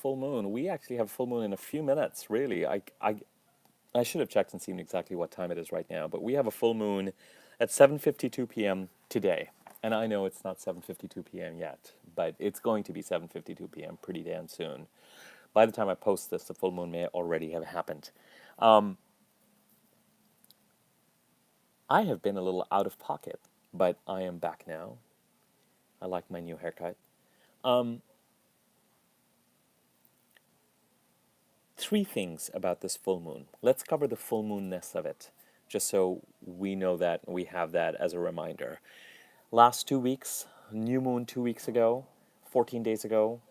full moon. We actually have full moon in a few minutes, really. I should have checked and seen exactly what time it is right now, but we have a full moon at 7:52 p.m. today. And I know it's not 7:52 p.m. yet, but it's going to be 7:52 p.m. pretty damn soon. By the time I post this, the full moon may already have happened. Um, I have been a little out of pocket, but I am back now. I like my new haircut. Um, Three things about this full moon. Let's cover the full moonness of it, just so we know that and we have that as a reminder. Last 2 weeks, new moon 2 weeks ago, 14 days ago,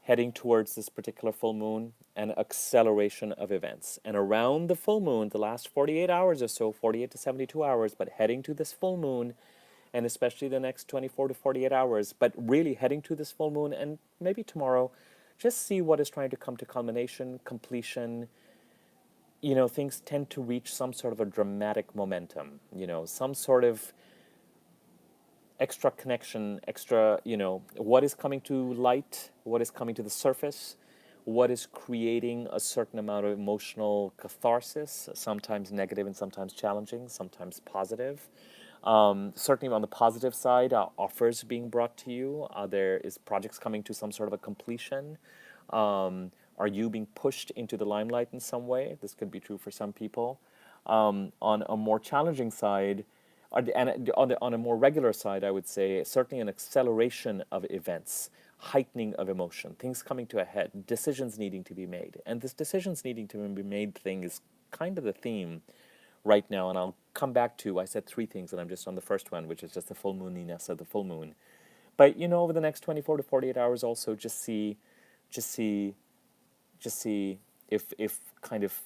heading towards this particular full moon, an acceleration of events. And around the full moon, the last 48 hours or so, 48 to 72 hours, but heading to this full moon, and especially the next 24 to 48 hours, but really heading to this full moon and maybe tomorrow, just see what is trying to come to culmination, completion. Things tend to reach some sort of a dramatic momentum, some sort of extra connection, what is coming to light, what is coming to the surface, what is creating a certain amount of emotional catharsis, sometimes negative and sometimes challenging, sometimes positive. Certainly on the positive side, offers being brought to you. There is projects coming to some sort of a completion. Are you being pushed into the limelight in some way? This could be true for some people. On a more challenging side, and on a more regular side, I would say certainly an acceleration of events, heightening of emotion, things coming to a head, decisions needing to be made. And this decisions needing to be made thing is kind of the theme right now, and I'll come back to, I said three things, and I'm just on the first one, which is just the full mooniness of the full moon. But, over the next 24 to 48 hours also, just see if kind of,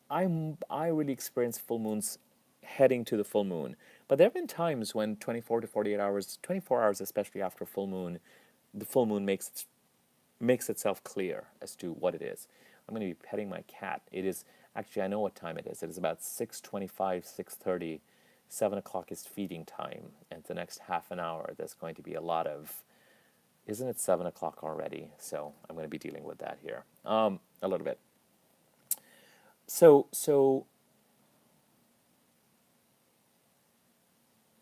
I really experience full moons heading to the full moon. But there have been times when 24 to 48 hours, 24 hours especially after full moon, the full moon makes itself clear as to what it is. I'm going to be petting my cat. It is, actually, I know what time it is. It is about 6:25, 6:30. 7 o'clock is feeding time. And the next half an hour, there's going to be a lot of, isn't it 7 o'clock already? So I'm going to be dealing with that here a little bit. So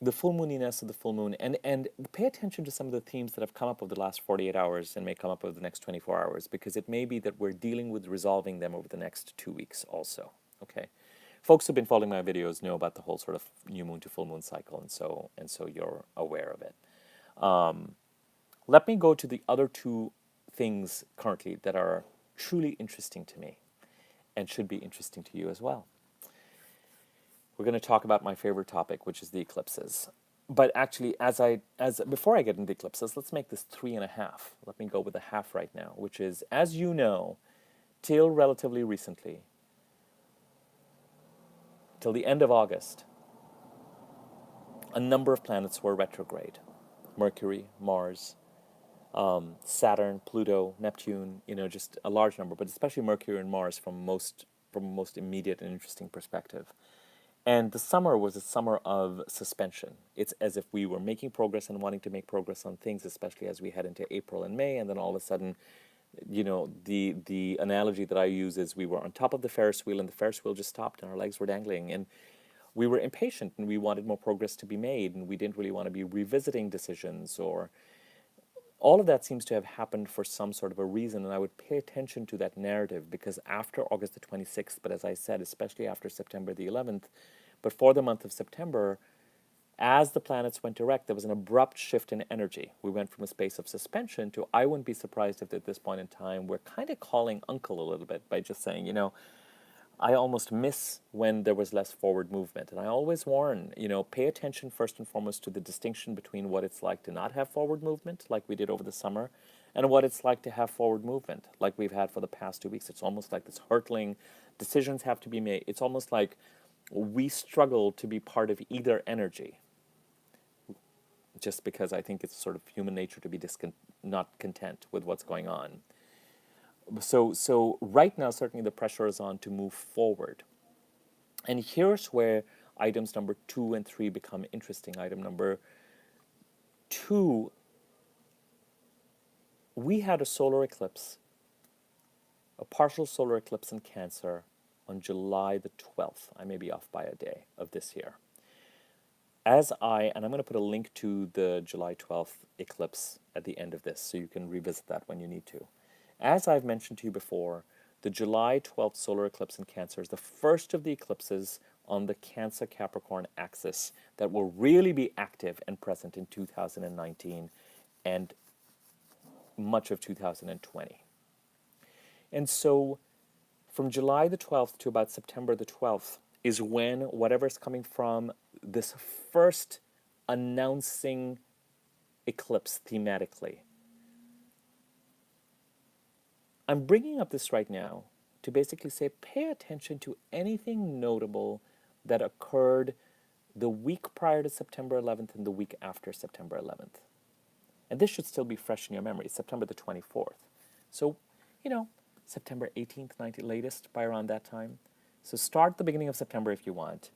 the full mooniness of the full moon, and pay attention to some of the themes that have come up over the last 48 hours and may come up over the next 24 hours, because it may be that we're dealing with resolving them over the next 2 weeks also, okay? Folks who've been following my videos know about the whole sort of new moon to full moon cycle, and so you're aware of it. Let me go to the other two things currently that are truly interesting to me and should be interesting to you as well. We're going to talk about my favorite topic, which is the eclipses. But actually, before I get into the eclipses, let's make this 3.5. Let me go with a half right now, which is, as you know, till relatively recently, till the end of August, a number of planets were retrograde. Mercury, Mars, Saturn, Pluto, Neptune, just a large number, but especially Mercury and Mars from a most immediate and interesting perspective. And the summer was a summer of suspension. It's as if we were making progress and wanting to make progress on things, especially as we head into April and May, and then all of a sudden, the analogy that I use is we were on top of the Ferris wheel, and the Ferris wheel just stopped and our legs were dangling, and we were impatient and we wanted more progress to be made, and we didn't really want to be revisiting decisions, or all of that seems to have happened for some sort of a reason, and I would pay attention to that narrative, because after August the 26th, but as I said, especially after September the 11th, but for the month of September, as the planets went direct, there was an abrupt shift in energy. We went from a space of suspension to, I wouldn't be surprised if at this point in time, we're kind of calling uncle a little bit by just saying, I almost miss when there was less forward movement. And I always warn, pay attention first and foremost to the distinction between what it's like to not have forward movement, like we did over the summer, and what it's like to have forward movement, like we've had for the past 2 weeks. It's almost like this hurtling, decisions have to be made. It's almost like we struggle to be part of either energy, just because I think it's sort of human nature to be not content with what's going on. So right now, certainly the pressure is on to move forward. And here's where items number 2 and 3 become interesting. Item number 2, we had a solar eclipse a partial solar eclipse in Cancer on July the 12th. I may be off by a day of this year. And I'm going to put a link to the July 12th eclipse at the end of this, so you can revisit that when you need to. As I've mentioned to you before, the July 12th solar eclipse in Cancer is the first of the eclipses on the Cancer-Capricorn axis that will really be active and present in 2019 and much of 2020. And so from July the 12th to about September the 12th is when whatever's coming from this first announcing eclipse thematically. I'm bringing up this right now to basically say pay attention to anything notable that occurred the week prior to September 11th and the week after September 11th. And this should still be fresh in your memory, September the 24th. So, September 18th, 19th, latest by around that time. So start the beginning of September if you want,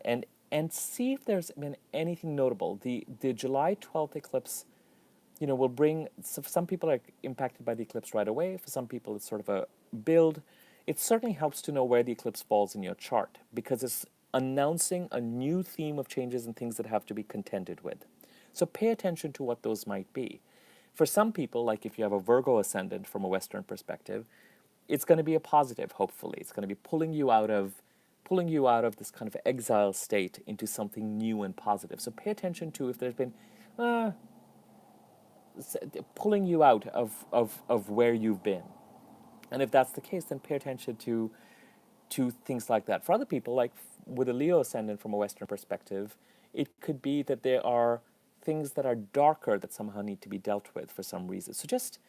and see if there's been anything notable. The July 12th eclipse, will bring, so some people are impacted by the eclipse right away. For some people, it's sort of a build. It certainly helps to know where the eclipse falls in your chart because it's announcing a new theme of changes and things that have to be contended with. So pay attention to what those might be. For some people, like if you have a Virgo ascendant from a Western perspective, it's going to be a positive, hopefully. It's going to be pulling you out of this kind of exile state into something new and positive. So pay attention to if there's been pulling you out of where you've been. And if that's the case, then pay attention to things like that. For other people, like with a Leo ascendant from a Western perspective, it could be that there are things that are darker that somehow need to be dealt with for some reason. So just,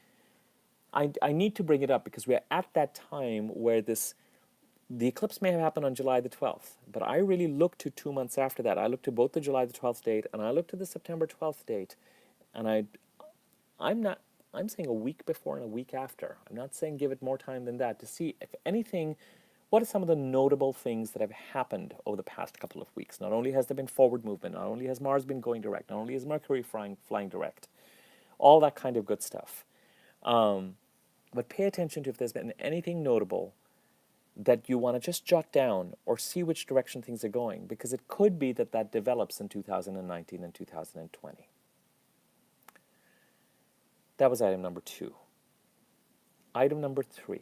I need to bring it up because we're at that time where the eclipse may have happened on July the 12th, but I really looked to 2 months after that. I looked to both the July the 12th date and I looked to the September 12th date, and I'm saying a week before and a week after. I'm not saying give it more time than that to see if anything, what are some of the notable things that have happened over the past couple of weeks. Not only has there been forward movement, not only has Mars been going direct, not only is Mercury flying direct, all that kind of good stuff. But pay attention to if there's been anything notable that you want to just jot down or see which direction things are going, because it could be that develops in 2019 and 2020. That was item number 2. Item number 3,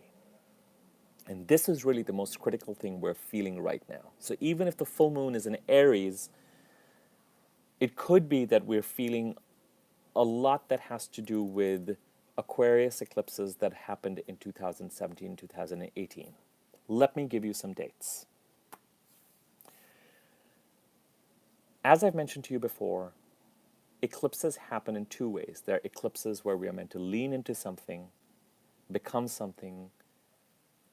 and this is really the most critical thing we're feeling right now. So even if the full moon is in Aries, it could be that we're feeling a lot that has to do with Aquarius eclipses that happened in 2017, 2018. Let me give you some dates. As I've mentioned to you before, eclipses happen in 2 ways. There are eclipses where we are meant to lean into something, become something,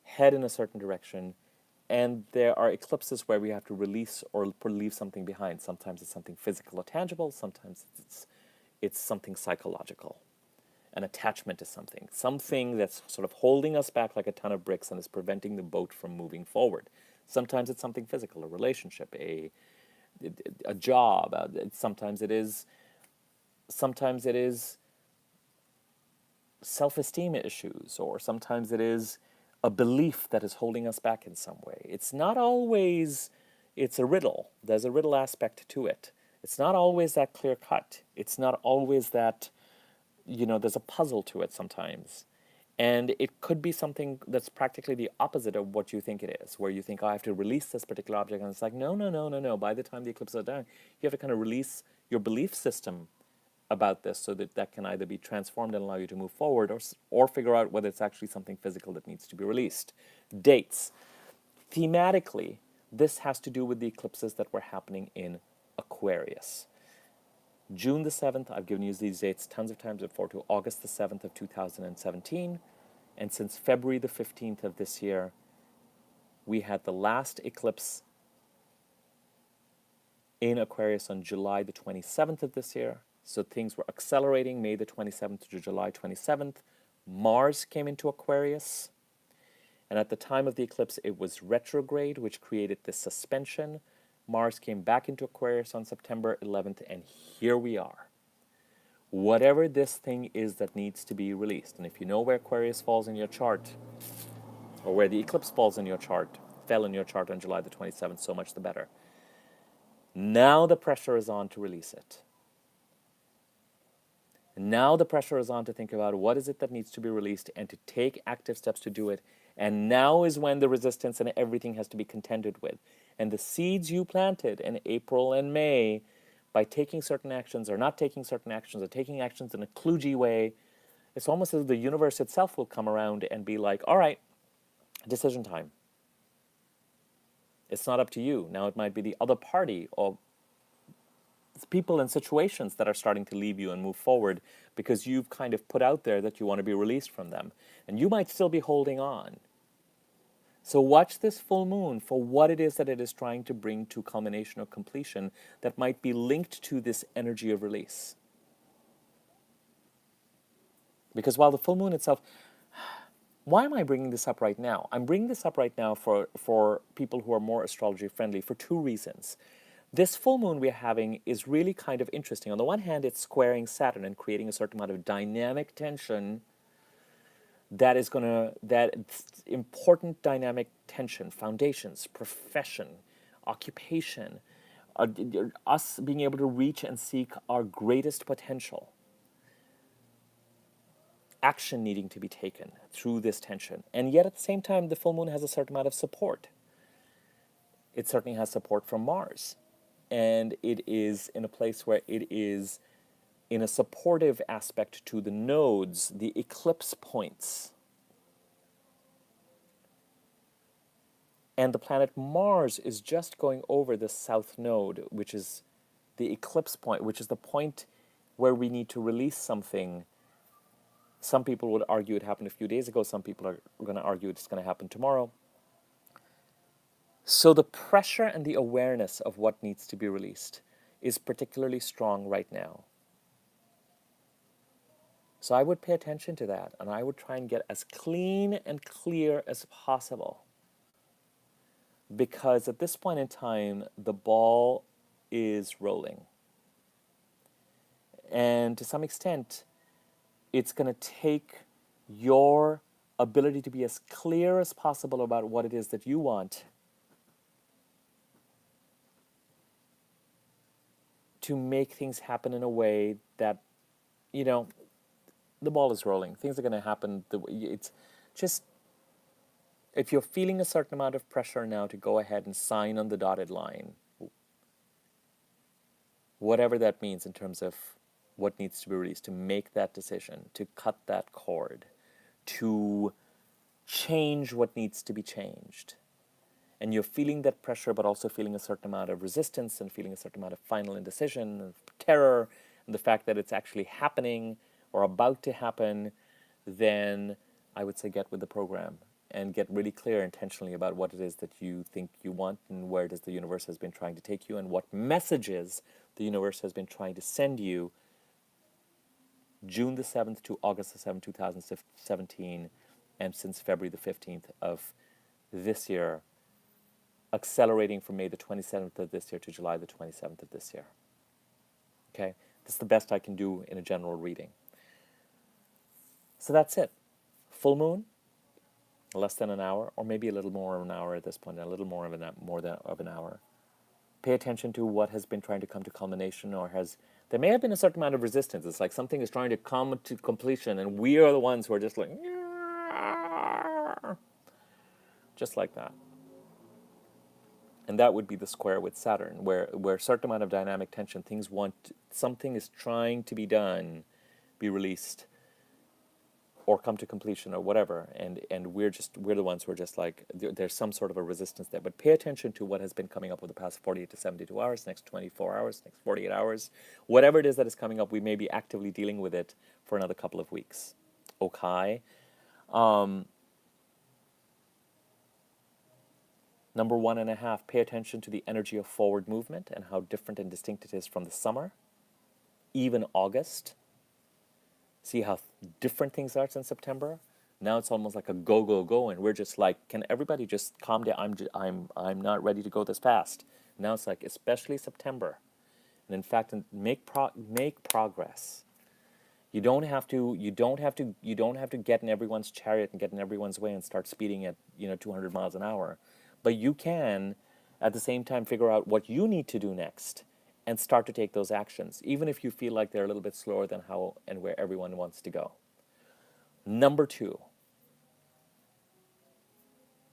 head in a certain direction, and there are eclipses where we have to release or leave something behind. Sometimes it's something physical or tangible, sometimes it's something psychological, an attachment to something that's sort of holding us back like a ton of bricks and is preventing the boat from moving forward. Sometimes it's something physical, a relationship, a job. Sometimes it is self-esteem issues, or sometimes it is a belief that is holding us back in some way. It's not always, it's a riddle. There's a riddle aspect to it. It's not always that clear cut. It's not always that, there's a puzzle to it sometimes. And it could be something that's practically the opposite of what you think it is, where you think, I have to release this particular object, and it's like, no. By the time the eclipse is done, you have to kind of release your belief system about this so that can either be transformed and allow you to move forward, or figure out whether it's actually something physical that needs to be released. Dates. Thematically, this has to do with the eclipses that were happening in Aquarius. June the 7th, I've given you these dates tons of times before, to August the 7th of 2017. And since February the 15th of this year, we had the last eclipse in Aquarius on July the 27th of this year. So things were accelerating May the 27th to July 27th. Mars came into Aquarius. And at the time of the eclipse, it was retrograde, which created this suspension. Mars came back into Aquarius on September 11th, and here we are. Whatever this thing is that needs to be released, and if you know where Aquarius falls in your chart, or where the eclipse falls in your chart, fell in your chart on July the 27th, so much the better. Now the pressure is on to release it. Now the pressure is on to think about what is it that needs to be released and to take active steps to do it. And now is when the resistance and everything has to be contended with. And the seeds you planted in April and May by taking certain actions or not taking certain actions or taking actions in a kludgy way, it's almost as if the universe itself will come around and be like, all right, decision time. It's not up to you. Now it might be the other party or people and situations that are starting to leave you and move forward because you've kind of put out there that you want to be released from them. And you might still be holding on. So watch this full moon for what it is that it is trying to bring to culmination or completion that might be linked to this energy of release. Because while the full moon itself, why am I bringing this up right now? I'm bringing this up right now for people who are more astrology friendly for two reasons. This full moon we're having is really kind of interesting. On the one hand, it's squaring Saturn and creating a certain amount of dynamic tension that important dynamic tension, foundations, profession, occupation, us being able to reach and seek our greatest potential. Action needing to be taken through this tension. And yet at the same time, the full moon has a certain amount of support. It certainly has support from Mars. And it is in a place where it is in a supportive aspect to the nodes, the eclipse points. And the planet Mars is just going over the south node, which is the eclipse point, which is the point where we need to release something. Some people would argue it happened a few days ago. Some people are going to argue it's going to happen tomorrow. So the pressure and the awareness of what needs to be released is particularly strong right now. So I would pay attention to that, and I would try and get as clean and clear as possible. Because at this point in time, the ball is rolling. And to some extent, it's going to take your ability to be as clear as possible about what it is that you want to make things happen in a way that, the ball is rolling. Things are going to happen. It's just, if you're feeling a certain amount of pressure now to go ahead and sign on the dotted line, whatever that means in terms of what needs to be released, to make that decision, to cut that cord, to change what needs to be changed. And you're feeling that pressure, but also feeling a certain amount of resistance and feeling a certain amount of final indecision and terror, and the fact that it's actually happening or about to happen, then I would say get with the program and get really clear intentionally about what it is that you think you want and where it is the universe has been trying to take you and what messages the universe has been trying to send you June the 7th to August the 7th, 2017, and since February the 15th of this year, accelerating from May the 27th of this year to July the 27th of this year. Okay? This is the best I can do in a general reading. So that's it. Full moon, less than an hour, or maybe a little more of an hour at this point, a little more of an hour. Pay attention to what has been trying to come to culmination, or there may have been a certain amount of resistance. It's like something is trying to come to completion, and we are the ones who are just like, just like that. And that would be the square with Saturn, where a certain amount of dynamic tension, something is trying to be done, be released, or come to completion, or whatever. And we're the ones who are just like, there's some sort of a resistance there. But pay attention to what has been coming up over the past 48 to 72 hours, next 24 hours, next 48 hours. Whatever it is that is coming up, we may be actively dealing with it for another couple of weeks. Okay? Number 1.5, pay attention to the energy of forward movement and how different and distinct it is from the summer, even August. See how different things are since September. Now it's almost like a go, go, go, and we're just like, can everybody just calm down? I'm not ready to go this fast. Now it's like, especially September, and in fact, make progress. You don't have to. You don't have to. You don't have to get in everyone's chariot and get in everyone's way and start speeding at 200 miles an hour, but you can, at the same time, figure out what you need to do next and start to take those actions, even if you feel like they're a little bit slower than how and where everyone wants to go. Number two,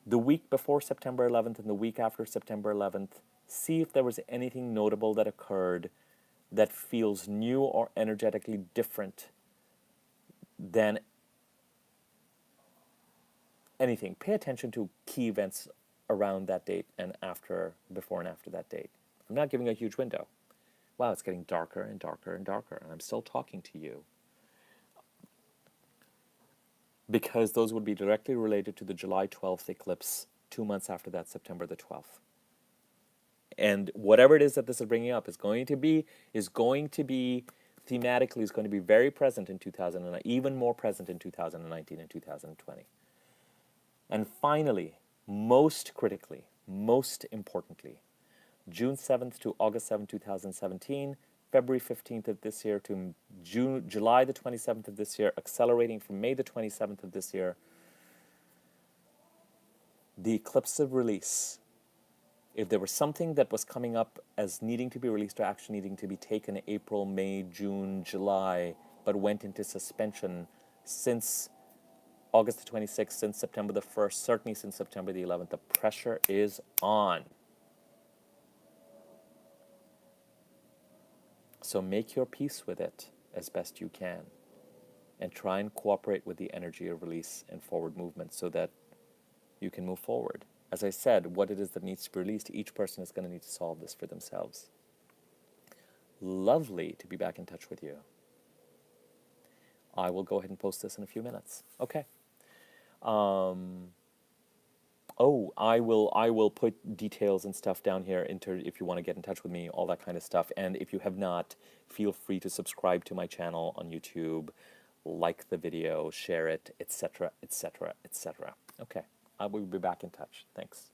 the week before September 11th and the week after September 11th, see if there was anything notable that occurred that feels new or energetically different than anything. Pay attention to key events around that date and after, before and after that date. I'm not giving a huge window. Wow, it's getting darker and darker and darker, and I'm still talking to you. Because those would be directly related to the July 12th eclipse, 2 months after that, September the 12th. And whatever it is that this is bringing up is going to be thematically is going to be very present in 2009, even more present in 2019 and 2020. And finally, most critically, most importantly, June 7th to August 7th, 2017, February 15th of this year to July the 27th of this year, accelerating from May the 27th of this year, the eclipse of release. If there was something that was coming up as needing to be released or action needing to be taken April, May, June, July, but went into suspension since August the 26th, since September the 1st, certainly since September the 11th, the pressure is on. So make your peace with it as best you can and try and cooperate with the energy of release and forward movement so that you can move forward. As I said, what it is that needs to be released, each person is going to need to solve this for themselves. Lovely to be back in touch with you. I will go ahead and post this in a few minutes. Okay. I will put details and stuff down here if you want to get in touch with me, all that kind of stuff. And if you have not, feel free to subscribe to my channel on YouTube, like the video, share it, etc., etc., etc. Okay, I will be back in touch. Thanks.